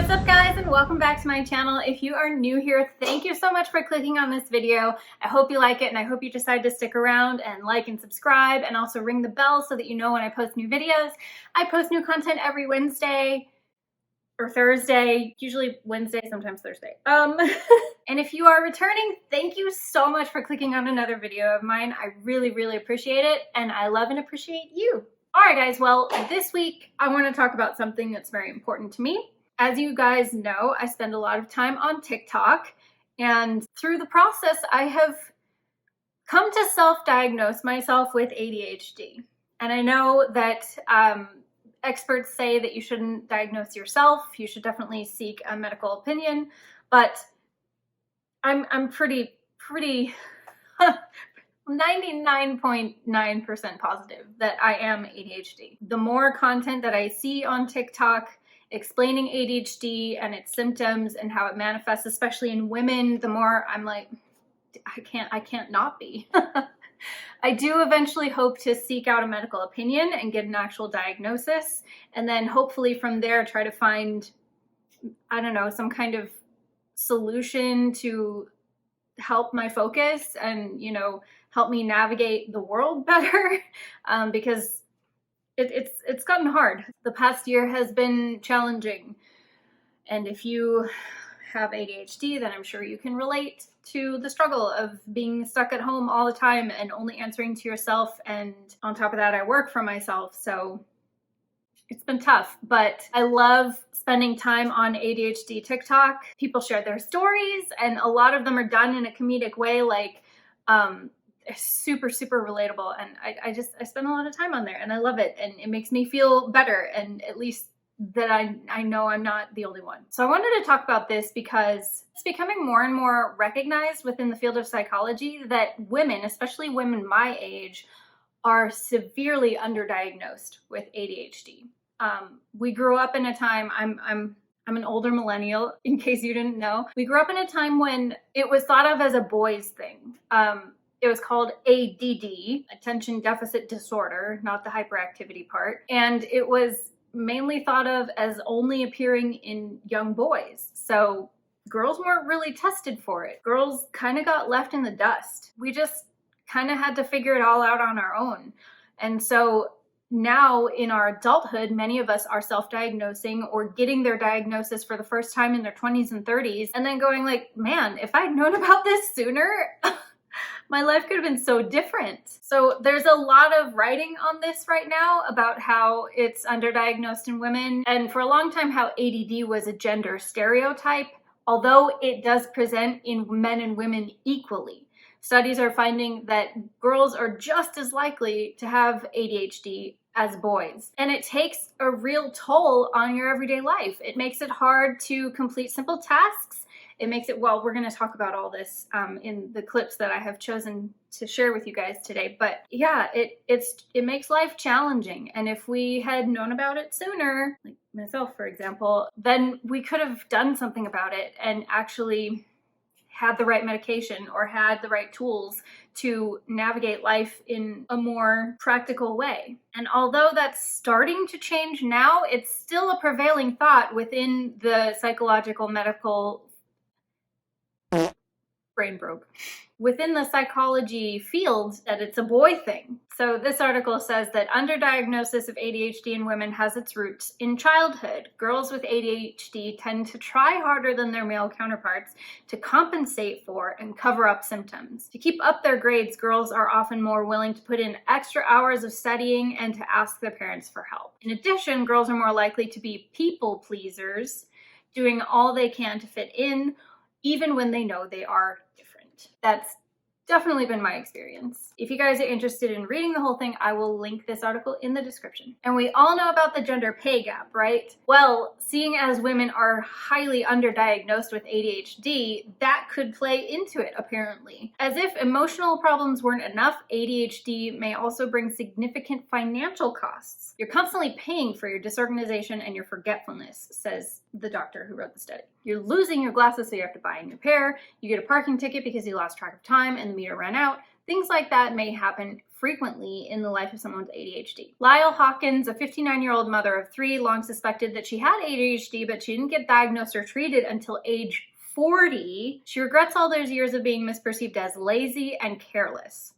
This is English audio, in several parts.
What's up guys, and welcome back to my channel. If you are new here, thank you so much for clicking on this video. I hope you like it, and I hope you decide to stick around and like and subscribe, and also ring the bell so that you know when I post new videos. I post new content every Wednesday or Thursday, usually Wednesday, sometimes Thursday. And if you are returning, thank you so much for clicking on another video of mine. I really appreciate it, and I love and appreciate you. All right guys, well, this week I want to talk about something that's very important to me. As you guys know, I spend a lot of time on TikTok, and through the process, I have come to self-diagnose myself with ADHD. And I know that experts say that you shouldn't diagnose yourself. You should definitely seek a medical opinion, but I'm pretty 99.9% positive that I am ADHD. The more content that I see on TikTok explaining ADHD and its symptoms and how it manifests, especially in women, the more I'm like, I can't not be. I do eventually hope to seek out a medical opinion and get an actual diagnosis, and then hopefully from there try to find, I don't know, some kind of solution to help my focus and, you know, help me navigate the world better, because it's gotten hard. The past year has been challenging, and if you have ADHD, then I'm sure you can relate to the struggle of being stuck at home all the time and only answering to yourself, and on top of that, I work for myself, so it's been tough. But I love spending time on ADHD TikTok. People share their stories, and a lot of them are done in a comedic way, like super relatable, and I spend a lot of time on there, and I love it, and it makes me feel better, and at least that I know I'm not the only one. So I wanted to talk about this because it's becoming more and more recognized within the field of psychology that women, especially women my age, are severely underdiagnosed with ADHD. We grew up in a time, I'm an older millennial, in case you didn't know. We grew up in a time when it was thought of as a boys thing. It was called ADD, attention deficit disorder, not the hyperactivity part. And it was mainly thought of as only appearing in young boys. So girls weren't really tested for it. Girls kind of got left in the dust. We just kind of had to figure it all out on our own. And so now in our adulthood, many of us are self-diagnosing or getting their diagnosis for the first time in their 20s and 30s, and then going like, man, if I'd known about this sooner, my life could have been so different. So there's a lot of writing on this right now about how it's underdiagnosed in women, and for a long time how ADD was a gender stereotype, although it does present in men and women equally. Studies are finding that girls are just as likely to have ADHD as boys. And it takes a real toll on your everyday life. It makes it hard to complete simple tasks. It makes it, well, we're going to talk about all this in the clips that I have chosen to share with you guys today. But yeah, it makes life challenging. And if we had known about it sooner, like myself, for example, then we could have done something about it and actually had the right medication or had the right tools to navigate life in a more practical way. And although that's starting to change now, it's still a prevailing thought within the psychological medical brain broke. Within the psychology field, that it's a boy thing. So this article says that underdiagnosis of ADHD in women has its roots in childhood. Girls with ADHD tend to try harder than their male counterparts to compensate for and cover up symptoms. To keep up their grades, girls are often more willing to put in extra hours of studying and to ask their parents for help. In addition, girls are more likely to be people pleasers, doing all they can to fit in, even when they know they are different. That's definitely been my experience. If you guys are interested in reading the whole thing, I will link this article in the description. And we all know about the gender pay gap, right? Well, seeing as women are highly underdiagnosed with ADHD, that could play into it, apparently. As if emotional problems weren't enough, ADHD may also bring significant financial costs. You're constantly paying for your disorganization and your forgetfulness, says the doctor who wrote the study. You're losing your glasses, so you have to buy a new pair. You get a parking ticket because you lost track of time and the meter ran out. Things like that may happen frequently in the life of someone with ADHD. Lyle Hawkins, a 59-year-old mother of 3, long suspected that she had ADHD, but she didn't get diagnosed or treated until age 40. She regrets all those years of being misperceived as lazy and careless.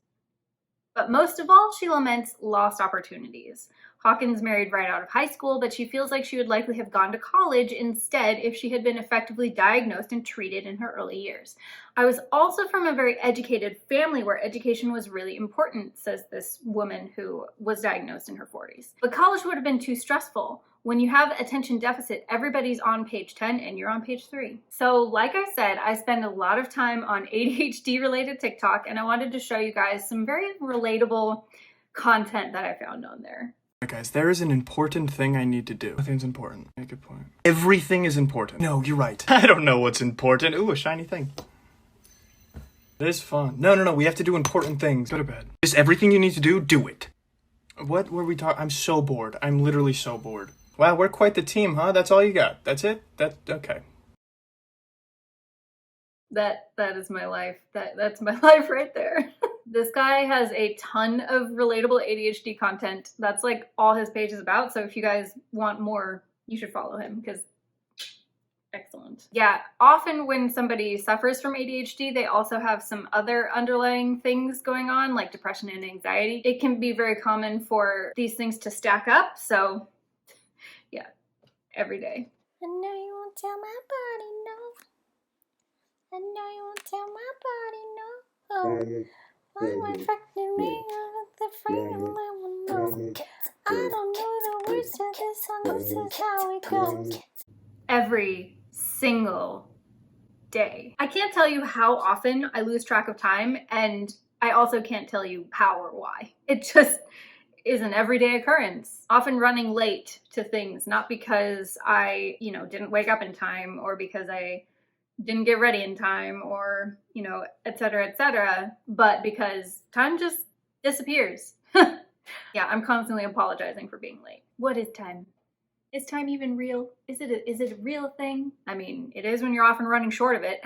But most of all, she laments lost opportunities. Hawkins married right out of high school, but she feels like she would likely have gone to college instead if she had been effectively diagnosed and treated in her early years. I was also from a very educated family where education was really important, says this woman who was diagnosed in her 40s. But college would have been too stressful. When you have attention deficit, everybody's on page 10 and you're on page 3. So like I said, I spend a lot of time on ADHD related TikTok, and I wanted to show you guys some very relatable content that I found on there. Guys, there is an important thing I need to do. Nothing's important. Make a point. Everything is important. No, you're right. I don't know what's important. Ooh, a shiny thing. It is fun. No. We have to do important things. Go to bed. Just everything you need to do it. What were we talking? I'm so bored. I'm literally so bored. Wow, we're quite the team, huh? That's all you got. That's it? Okay. That is my life. That's my life right there. This guy has a ton of relatable ADHD content. That's like all his page is about. So if you guys want more, you should follow him because excellent. Yeah, often when somebody suffers from ADHD, they also have some other underlying things going on like depression and anxiety. It can be very common for these things to stack up. So yeah, every day. I know you won't tell my body no. I know you won't tell my body no. Oh, why am I affecting me with the freedom I will know? I don't know the words to this song, this is how it goes. Every single day. I can't tell you how often I lose track of time, and I also can't tell you how or why. It just is an everyday occurrence. Often running late to things, not because I, didn't wake up in time or because I didn't get ready in time or, et cetera, but because time just disappears. Yeah, I'm constantly apologizing for being late. What is time? Is time even real? Is it a real thing? I mean, it is when you're often running short of it.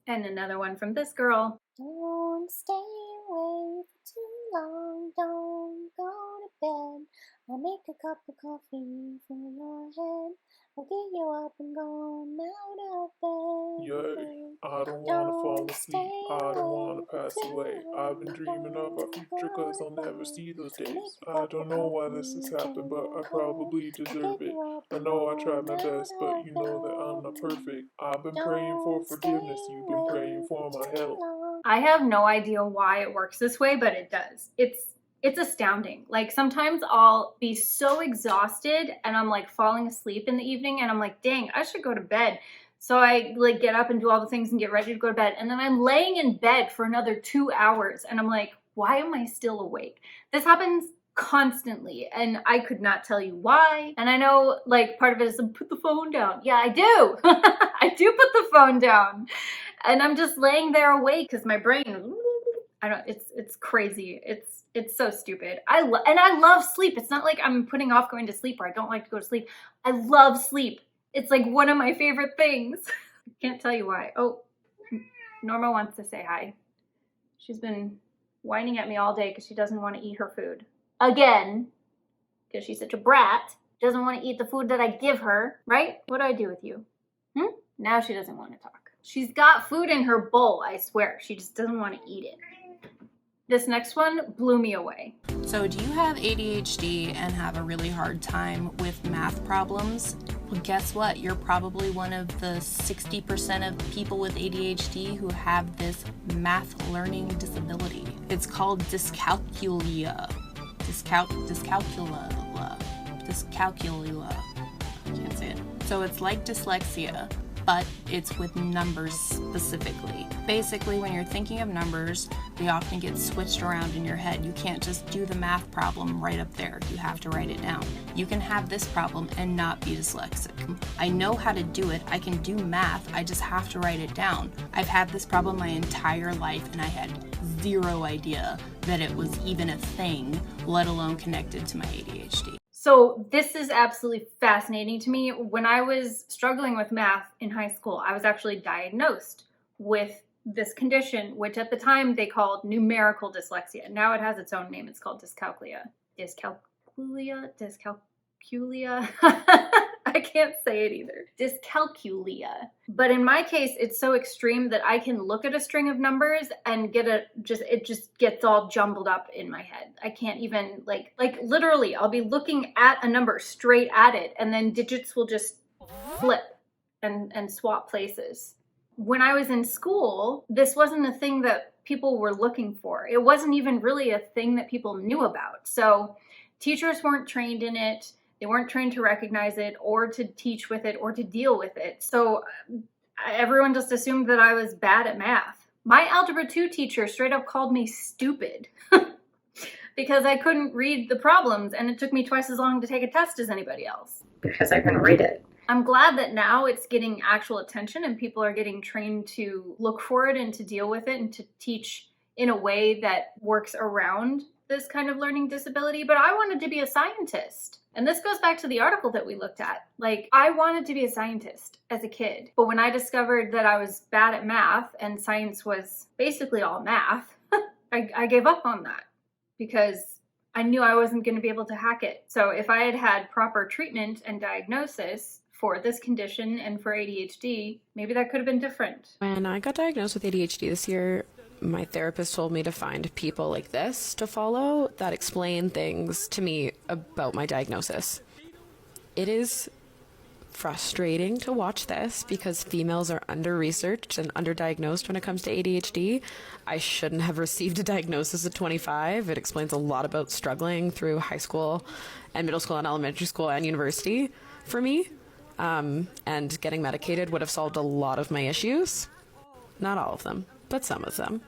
And another one from this girl. Don't stay away for too long, don't go to bed. I'll make a cup of coffee for your head. I'll get you up and going out of bed. Yay, I don't want to fall asleep, I don't want to pass away. I've been dreaming of our future cause I'll never see those days. I don't know why this has happened, but I probably deserve it. I know I tried my best, but you know that I'm not perfect. I've been praying for forgiveness, you've been praying for my help. I have no idea why it works this way, but it does. It's astounding. Like sometimes I'll be so exhausted and I'm like falling asleep in the evening and I'm like, dang, I should go to bed. So I like get up and do all the things and get ready to go to bed. And then I'm laying in bed for another 2 hours and I'm like, why am I still awake? This happens constantly and I could not tell you why. And I know like part of it is put the phone down. Yeah, I do. I do put the phone down and I'm just laying there awake because my brain, it's crazy. It's so stupid. I love sleep. It's not like I'm putting off going to sleep or I don't like to go to sleep. I love sleep. It's like one of my favorite things. I can't tell you why. Oh, Norma wants to say hi. She's been whining at me all day because she doesn't want to eat her food. Again, because she's such a brat. Doesn't want to eat the food that I give her, right? What do I do with you? Now she doesn't want to talk. She's got food in her bowl, I swear. She just doesn't want to eat it. This next one blew me away. So do you have ADHD and have a really hard time with math problems? Well, guess what? You're probably one of the 60% of people with ADHD who have this math learning disability. It's called dyscalculia. Dyscalculia. I can't say it. So it's like dyslexia, but it's with numbers specifically. Basically, when you're thinking of numbers, they often get switched around in your head. You can't just do the math problem right up there. You have to write it down. You can have this problem and not be dyslexic. I know how to do it. I can do math. I just have to write it down. I've had this problem my entire life and I had zero idea that it was even a thing, let alone connected to my ADHD. So this is absolutely fascinating to me. When I was struggling with math in high school, I was actually diagnosed with this condition, which at the time they called numerical dyslexia. Now it has its own name. It's called dyscalculia. Dyscalculia. I can't say it either. Dyscalculia. But in my case, it's so extreme that I can look at a string of numbers and it just gets all jumbled up in my head. I can't even like literally I'll be looking at a number straight at it and then digits will just flip and swap places. When I was in school, this wasn't a thing that people were looking for. It wasn't even really a thing that people knew about. So teachers weren't trained in it. They weren't trained to recognize it or to teach with it or to deal with it. So everyone just assumed that I was bad at math. My Algebra 2 teacher straight up called me stupid because I couldn't read the problems and it took me twice as long to take a test as anybody else because I couldn't read it. I'm glad that now it's getting actual attention and people are getting trained to look for it and to deal with it and to teach in a way that works around this kind of learning disability. But I wanted to be a scientist. And this goes back to the article that we looked at. Like, I wanted to be a scientist as a kid. But when I discovered that I was bad at math and science was basically all math, I gave up on that because I knew I wasn't going to be able to hack it. So if I had had proper treatment and diagnosis for this condition and for ADHD, maybe that could have been different. When I got diagnosed with ADHD this year, my therapist told me to find people like this to follow that explain things to me about my diagnosis. It is frustrating to watch this because females are under-researched and underdiagnosed when it comes to ADHD. I shouldn't have received a diagnosis at 25. It explains a lot about struggling through high school and middle school and elementary school and university for me. And getting medicated would have solved a lot of my issues. Not all of them, but some of them.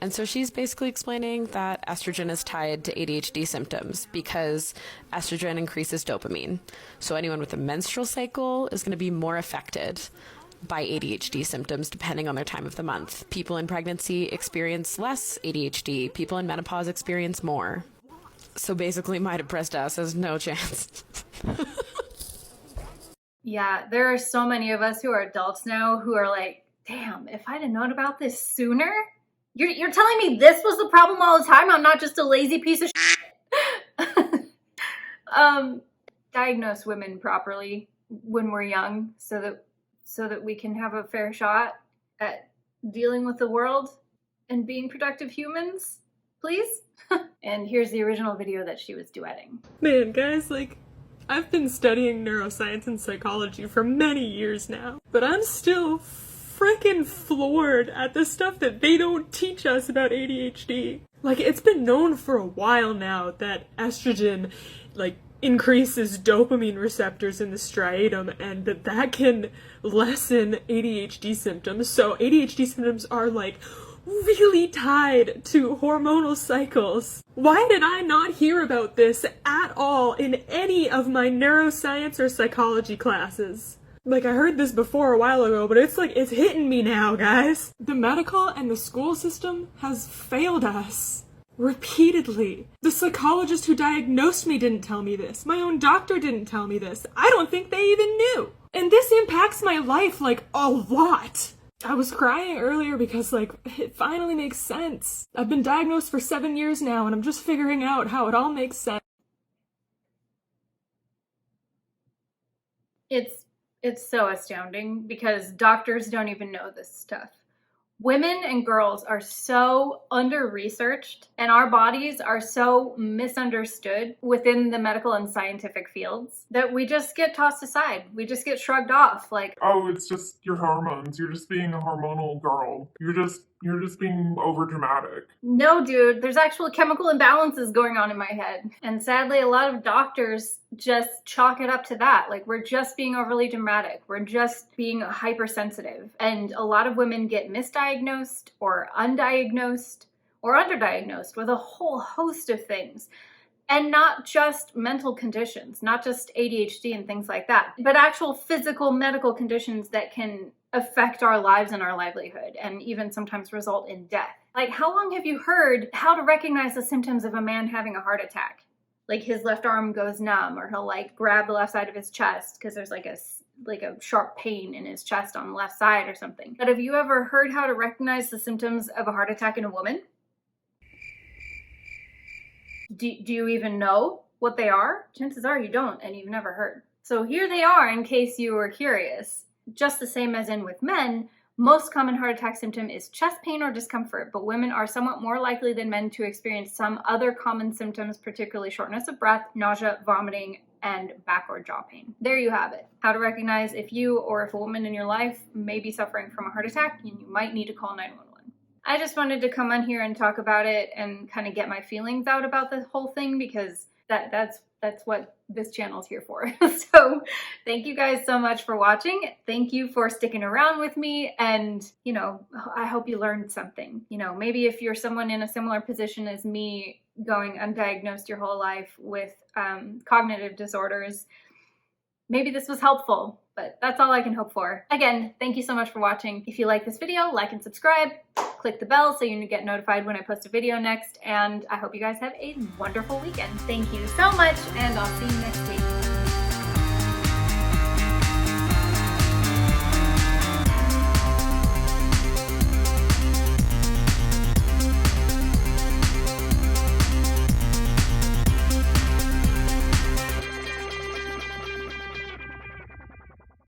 And so she's basically explaining that estrogen is tied to ADHD symptoms because estrogen increases dopamine. So anyone with a menstrual cycle is going to be more affected by ADHD symptoms depending on their time of the month. People in pregnancy experience less ADHD. People in menopause experience more. So basically my depressed ass has no chance. Yeah, there are so many of us who are adults now who are like, damn, if I'd have known about this sooner, you're telling me this was the problem all the time? I'm not just a lazy piece of shit. Diagnose women properly when we're young so that we can have a fair shot at dealing with the world and being productive humans, please. And here's the original video that she was duetting. Man, guys, like, I've been studying neuroscience and psychology for many years now, but I'm still freaking floored at the stuff that they don't teach us about ADHD. Like, it's been known for a while now that estrogen, like, increases dopamine receptors in the striatum and that can lessen ADHD symptoms. So ADHD symptoms are, like, really tied to hormonal cycles. Why did I not hear about this at all in any of my neuroscience or psychology classes? Like, I heard this before a while ago, but it's like, it's hitting me now, guys. The medical and the school system has failed us. Repeatedly. The psychologist who diagnosed me didn't tell me this. My own doctor didn't tell me this. I don't think they even knew. And this impacts my life, like, a lot. I was crying earlier because, like, it finally makes sense. I've been diagnosed for 7 years now, and I'm just figuring out how it all makes sense. It's so astounding because doctors don't even know this stuff. Women and girls are so under-researched and our bodies are so misunderstood within the medical and scientific fields that we just get tossed aside. We just get shrugged off like, oh, it's just your hormones. You're just being a hormonal girl. You're just being overdramatic. No, dude, there's actual chemical imbalances going on in my head. And sadly, a lot of doctors just chalk it up to that. Like, we're just being overly dramatic. We're just being hypersensitive. And a lot of women get misdiagnosed or undiagnosed or underdiagnosed with a whole host of things. And not just mental conditions, not just ADHD and things like that, but actual physical medical conditions that can affect our lives and our livelihood and even sometimes result in death. Like, how long have you heard how to recognize the symptoms of a man having a heart attack? Like, his left arm goes numb, or he'll like grab the left side of his chest because there's like like a sharp pain in his chest on the left side or something. But have you ever heard how to recognize the symptoms of a heart attack in a woman? Do you even know what they are? Chances are you don't, and you've never heard. So here they are in case you were curious. Just the same as in with men, most common heart attack symptom is chest pain or discomfort, but women are somewhat more likely than men to experience some other common symptoms, particularly shortness of breath, nausea, vomiting, and back or jaw pain. There you have it. How to recognize if you or if a woman in your life may be suffering from a heart attack and you might need to call 911. I just wanted to come on here and talk about it and kind of get my feelings out about the whole thing, because that's what this channel is here for. So thank you guys so much for watching. Thank you for sticking around with me, and you know, I hope you learned something. You know, maybe if you're someone in a similar position as me, going undiagnosed your whole life with cognitive disorders, maybe this was helpful, but that's all I can hope for. Again, thank you so much for watching. If you like this video, like and subscribe. Click the bell so you get notified when I post a video next, and I hope you guys have a wonderful weekend. Thank you so much, and I'll see you next week.